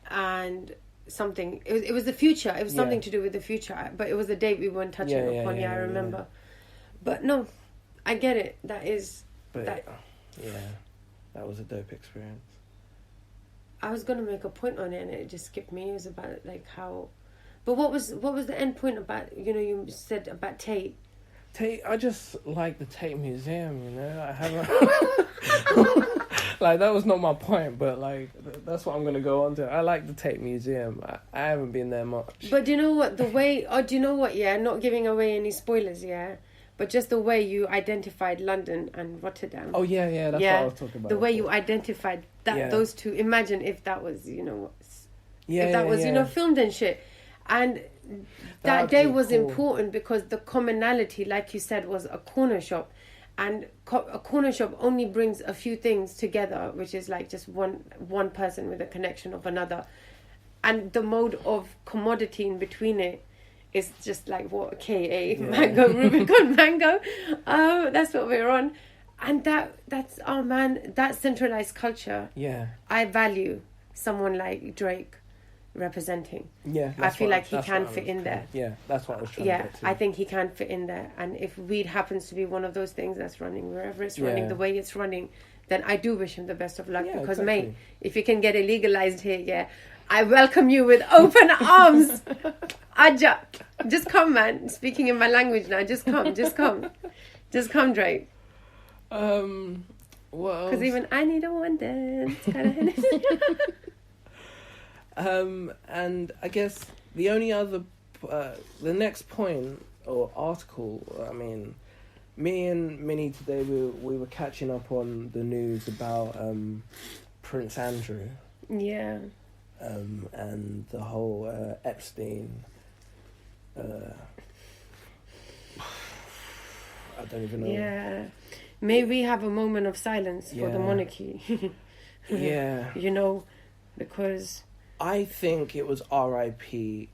and something. It was the future. It was something to do with the future. But it was a date we weren't touching upon. I remember. But no, I get it. That was a dope experience. I was gonna make a point on it, and it just skipped me. It was about like how. But what was the end point about? You said about Tate. I just like the Tate Museum. I haven't. Like, that was not my point, but like that's what I'm gonna go on to. I like the Tate Museum. I haven't been there much. But do you know what the way? Oh, do you know what? Yeah, not giving away any spoilers. Yeah. But just the way you identified London and Rotterdam. Oh, yeah, that's what I was talking about. The way you identified those two. Imagine if that was, filmed and shit. And that day was important because the commonality, like you said, was a corner shop. And a corner shop only brings a few things together, which is like just one person with a connection of another. And the mode of commodity in between it. It's just like what mango, Rubicon mango. That's what we're on, and that's that centralized culture. Yeah, I value someone like Drake representing. Yeah, I feel like he can fit in there. Yeah, that's what I was trying to get to. I think he can fit in there, and if weed happens to be one of those things that's running wherever it's running, the way it's running, then I do wish him the best of luck because, mate, if you can get it legalized here, I welcome you with open arms. Aja, just come, man. Speaking in my language now. Just come, Drake. What else? Because even I need a one dance. And I guess the only other, the next point or article. I mean, me and Minnie today we were catching up on the news about Prince Andrew. Yeah. And the whole Epstein. I don't even know. Yeah. May we have a moment of silence for the monarchy. Yeah. Because I think it was R.I.P.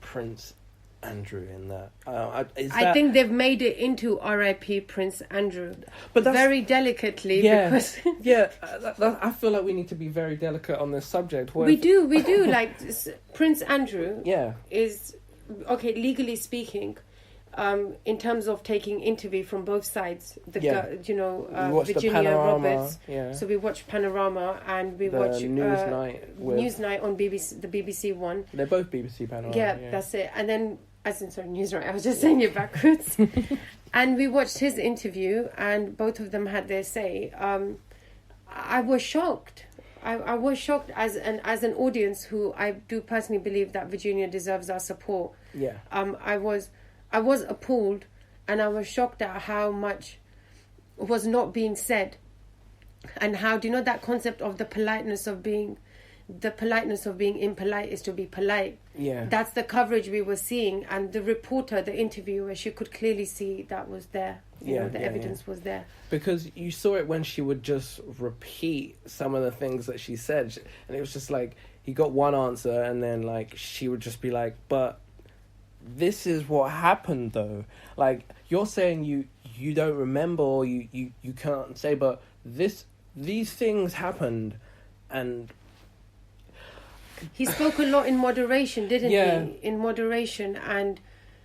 Prince Andrew in that. I think they've made it into R.I.P. Prince Andrew, but that's, very delicately. Yeah, because I feel like we need to be very delicate on this subject. We do. Like Prince Andrew. Yeah. Is okay legally speaking. In terms of taking interview from both sides, Virginia Roberts. Yeah. So we watched Panorama and we watched Newsnight on BBC, the BBC one. They're both BBC Panorama. Yeah, that's it. And then, Newsnight. I was just saying it backwards. And we watched his interview, and both of them had their say. I was shocked. I was shocked as an audience who I do personally believe that Virginia deserves our support. Yeah. I was appalled, and I was shocked at how much was not being said, and how, do you know that concept of the politeness of being impolite is to be polite? Yeah. That's the coverage we were seeing, and the reporter, the interviewer, she could clearly see that was there. The evidence was there. Because you saw it when she would just repeat some of the things that she said, and it was just like, he got one answer, and then like she would just be like, but this is what happened though. Like, you're saying you don't remember, or you can't say, but these things happened. And he spoke a lot in moderation, didn't he? In moderation, and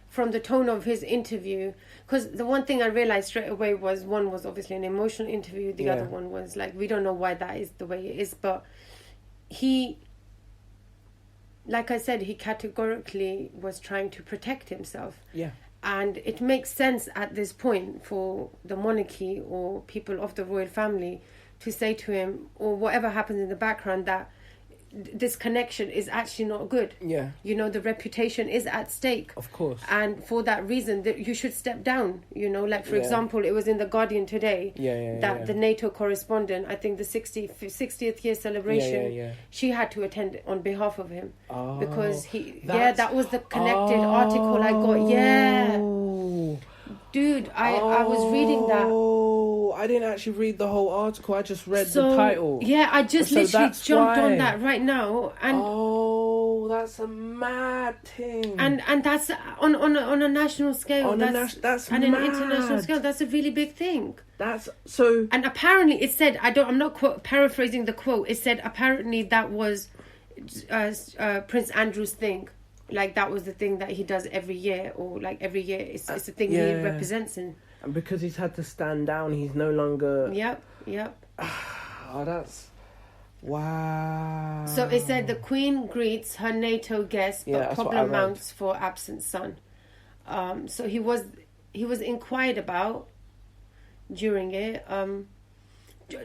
from the tone of his interview, because the one thing I realized straight away was, one was obviously an emotional interview, the other one was like, we don't know why that is the way it is, but he, like I said, he categorically was trying to protect himself. Yeah. And it makes sense at this point for the monarchy or people of the royal family to say to him, or whatever happens in the background, that this connection is actually not good. Yeah. The reputation is at stake. Of course. And for that reason, that you should step down. Like, for example, it was in The Guardian today that the NATO correspondent, I think the 60th year celebration, she had to attend on behalf of him. Oh, because that was the connected article I got. Yeah. Dude, I was reading that. Oh, I didn't actually read the whole article. I just read the title. Yeah, I just literally jumped on that right now. And that's a mad thing. And that's on a national scale. That's and mad. An international scale. That's a really big thing. That's so. And apparently, it said, I'm not paraphrasing the quote. It said apparently that was Prince Andrew's thing. Like, that was the thing that he does every year, or like every year it's a thing he represents in. And because he's had to stand down, he's no longer... Yep. Oh, that's... Wow. So it said the Queen greets her NATO guest, but problem mounts for absent son. So he was inquired about during it.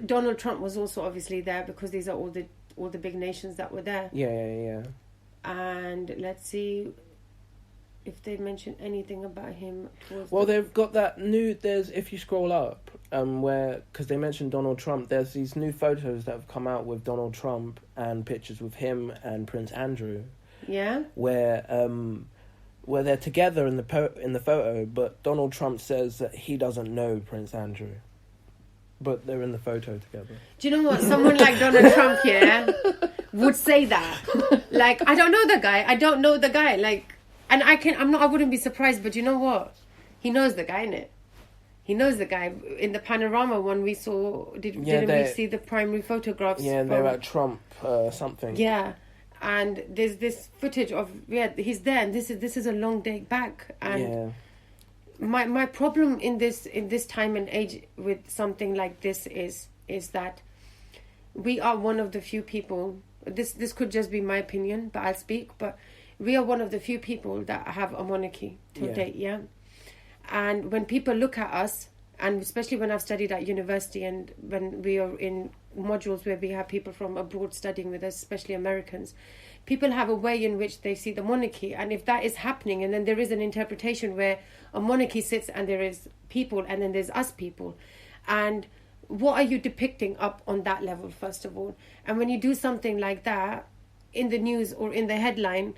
Donald Trump was also obviously there, because these are all the big nations that were there. Yeah. And let's see if they mention anything about him. They've got that new... There's, if you scroll up, where... Because they mentioned Donald Trump, there's these new photos that have come out with Donald Trump and pictures with him and Prince Andrew. Yeah? Where they're together in the photo, but Donald Trump says that he doesn't know Prince Andrew. But they're in the photo together. Do you know what? Someone like Donald Trump here would say that. Like, I don't know the guy. Like... And I wouldn't be surprised, but you know what? He knows the guy, innit? He knows the guy. In the Panorama one we saw, didn't we see the primary photographs? Yeah, they're at Trump something. Yeah, and there's this footage of, he's there, and this is a long day back. And my problem in this time and age with something like this is that we are one of the few people, this could just be my opinion, but I'll speak, but we are one of the few people that have a monarchy to date, And when people look at us, and especially when I've studied at university and when we are in modules where we have people from abroad studying with us, especially Americans, people have a way in which they see the monarchy. And if that is happening, and then there is an interpretation where a monarchy sits and there is people and then there's us people. And what are you depicting up on that level, first of all? And when you do something like that in the news or in the headline,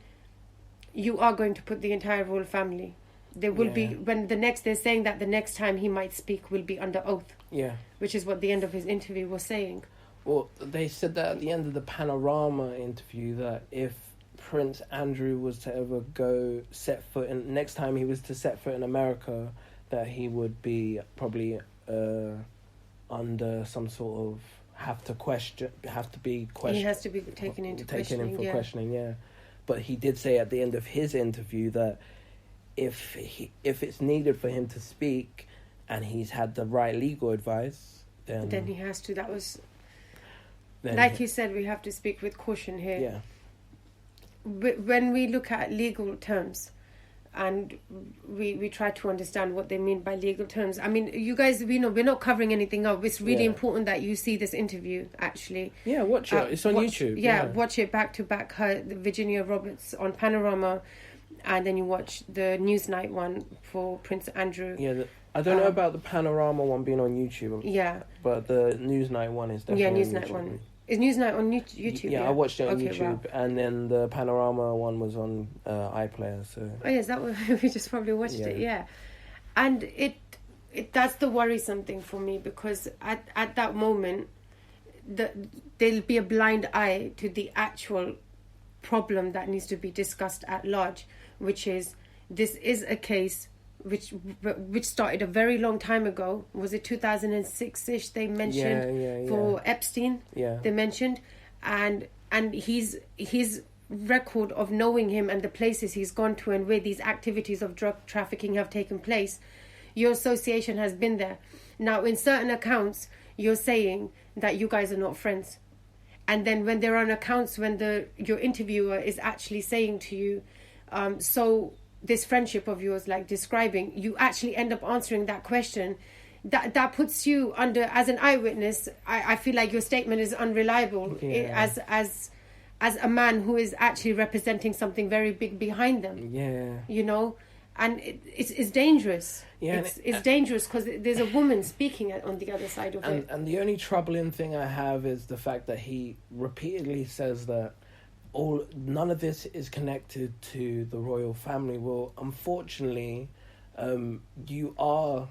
you are going to put the entire royal family. There will be, when they're saying that the next time he might speak will be under oath. Yeah. Which is what the end of his interview was saying. Well, they said that at the end of the Panorama interview, that if Prince Andrew was to ever next time he was to set foot in America, that he would be probably under some sort of He has to be taken in for questioning, yeah. But he did say at the end of his interview that if it's needed for him to speak and he's had the right legal advice, then he has to. That was, like you said, we have to speak with caution here. Yeah. When we look at legal terms and we try to understand what they mean by legal terms, I mean, you guys, we're not covering anything up. It's really important that you see this interview, actually. Yeah, watch it. It's on YouTube. Yeah, watch it back to back. Virginia Roberts on Panorama, and then you watch the Newsnight one for Prince Andrew. Yeah, I don't know about the Panorama one being on YouTube. Yeah. But the Newsnight one is definitely on Newsnight one. Is Newsnight on YouTube? Yeah, I watched it on YouTube, and then the Panorama one was on iPlayer. So. Oh yes, that was, we just probably watched it. Yeah, and it that's the worrisome thing for me, because at that moment, there'll be a blind eye to the actual problem that needs to be discussed at large, which is this is a case which started a very long time ago. Was it 2006-ish they mentioned for Epstein? Yeah. They mentioned, and his record of knowing him and the places he's gone to and where these activities of drug trafficking have taken place, your association has been there. Now, in certain accounts, you're saying that you guys are not friends. And then when there are accounts when your interviewer is actually saying to you, so this friendship of yours, like describing, you actually end up answering that question. That puts you under, as an eyewitness, I feel like your statement is unreliable as a man who is actually representing something very big behind them. Yeah. You know? And it's dangerous. Yeah, it's dangerous because there's a woman speaking on the other side of it. And the only troubling thing I have is the fact that he repeatedly says that none of this is connected to the royal family. Well, unfortunately, you are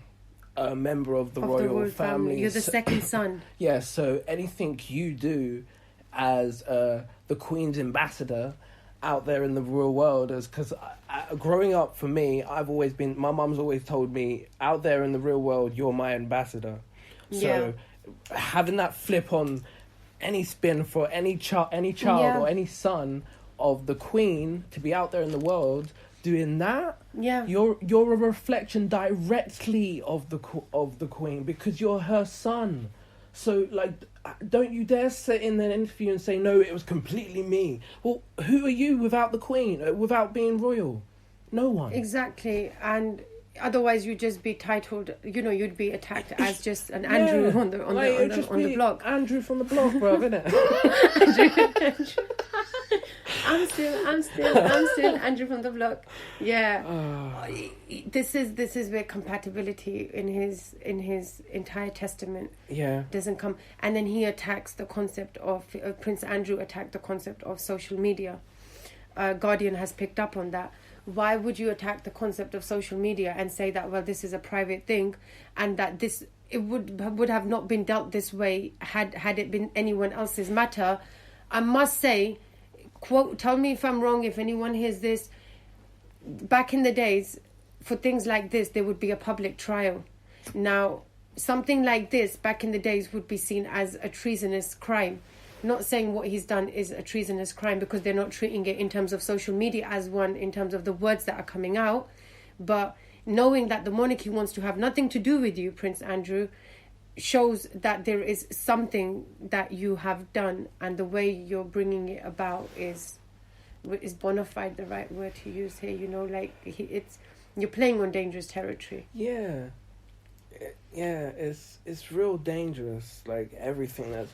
a member of the royal family. You're the second son. Yeah, so anything you do as the Queen's ambassador out there in the real world, because growing up for me, my mum's always told me, out there in the real world, you're my ambassador. So having that flip on any spin for any child or any son of the Queen to be out there in the world doing that. Yeah, you're a reflection directly of the Queen, because you're her son. So, like, don't you dare sit in an interview and say, no, it was completely me. Well, who are you without the Queen, without being royal? No one. Exactly. And otherwise you'd just be titled, you'd be attacked as just an Andrew on the block. Andrew from the block, bro, isn't it? Andrew. I'm still Andrew from the block. Yeah. This is where compatibility in his entire testament doesn't come. And then he attacks the concept of Prince Andrew attacked the concept of social media. Guardian has picked up on that. Why would you attack the concept of social media and say that, well, this is a private thing, and that it would have not been dealt this way had it been anyone else's matter? I must say, quote, tell me if I'm wrong, if anyone hears this, back in the days, for things like this, there would be a public trial. Now, something like this back in the days would be seen as a treasonous crime. Not saying what he's done is a treasonous crime, because they're not treating it in terms of social media as one, in terms of the words that are coming out. But knowing that the monarchy wants to have nothing to do with you, Prince Andrew, shows that there is something that you have done, and the way you're bringing it about is bona fide the right word to use here. You're playing on dangerous territory. Yeah, it's real dangerous, like everything that's.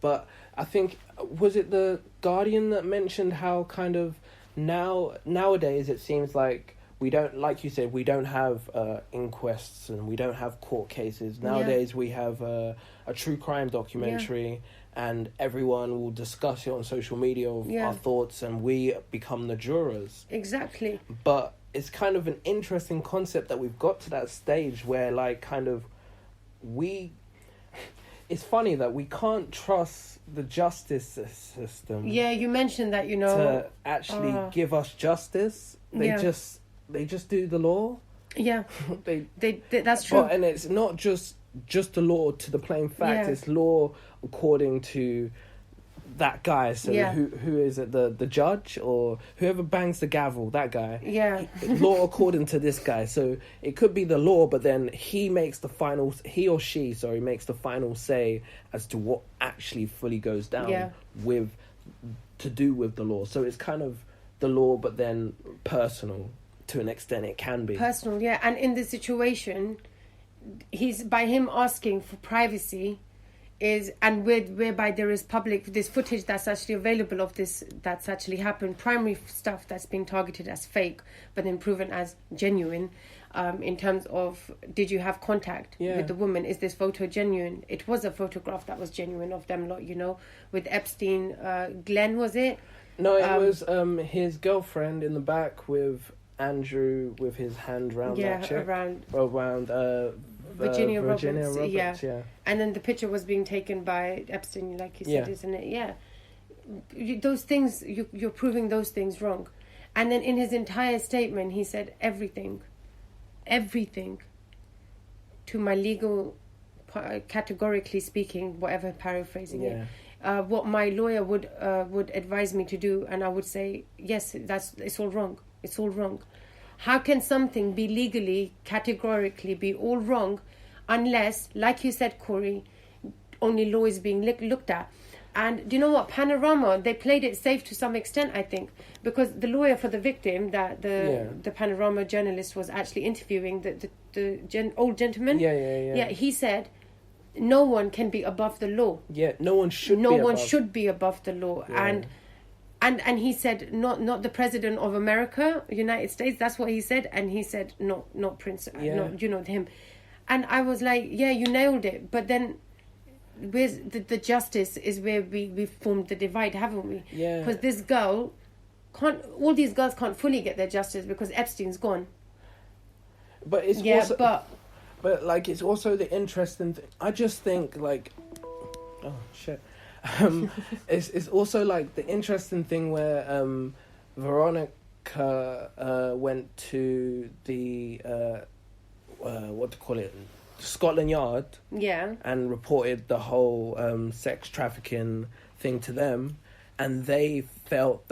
But I think, was it the Guardian that mentioned how kind of nowadays it seems like we don't, like you said, we don't have inquests and we don't have court cases. Nowadays we have a true crime documentary, and everyone will discuss it on social media of our thoughts, and we become the jurors. Exactly. But it's kind of an interesting concept that we've got to that stage where, like, kind of it's funny that we can't trust the justice system. Yeah, you mentioned that, to actually give us justice. They just do the law. Yeah, that's true. And it's not just the law to the plain fact. It's law according to that guy. So who is it? The judge or whoever bangs the gavel? That guy. Yeah. Law according to this guy. So it could be the law, but then he or she makes the final say as to what actually fully goes down to do with the law. So it's kind of the law, but then personal to an extent. It can be personal, yeah. And in this situation, by him asking for privacy. Whereby there is this footage that's actually available of this, that's actually happened, primary stuff that's being targeted as fake, but then proven as genuine, in terms of, did you have contact with the woman? Is this photo genuine? It was a photograph that was genuine of them lot, with Epstein. Glenn, was it? No, it was his girlfriend in the back with Andrew with his hand around that chick. around Virginia Roberts, yeah. And then the picture was being taken by Epstein, like you said, isn't it? Yeah. Those things, you're proving those things wrong. And then in his entire statement, he said everything to my legal, categorically speaking, whatever, paraphrasing it, what my lawyer would advise me to do, and I would say, yes, it's all wrong. It's all wrong. How can something be legally, categorically be all wrong unless, like you said, Kory, only law is being looked at? And do you know what? Panorama, they played it safe to some extent, I think, because the lawyer for the victim that the Panorama journalist was actually interviewing, the old gentleman, he said, no one can be above the law. Yeah, no one should be above the law. Yeah. And he said, not the president of America, United States. That's what he said. And he said, not Prince, not him. And I was like, yeah, you nailed it. But then, where's the justice is where we formed the divide, haven't we? Yeah. Because all these girls can't fully get their justice because Epstein's gone. But it's also, but like, it's also the interesting thing. I just think, like, oh shit. It's also like the interesting thing where Veronica went to the Scotland Yard. Yeah. And reported the whole sex trafficking thing to them, and they felt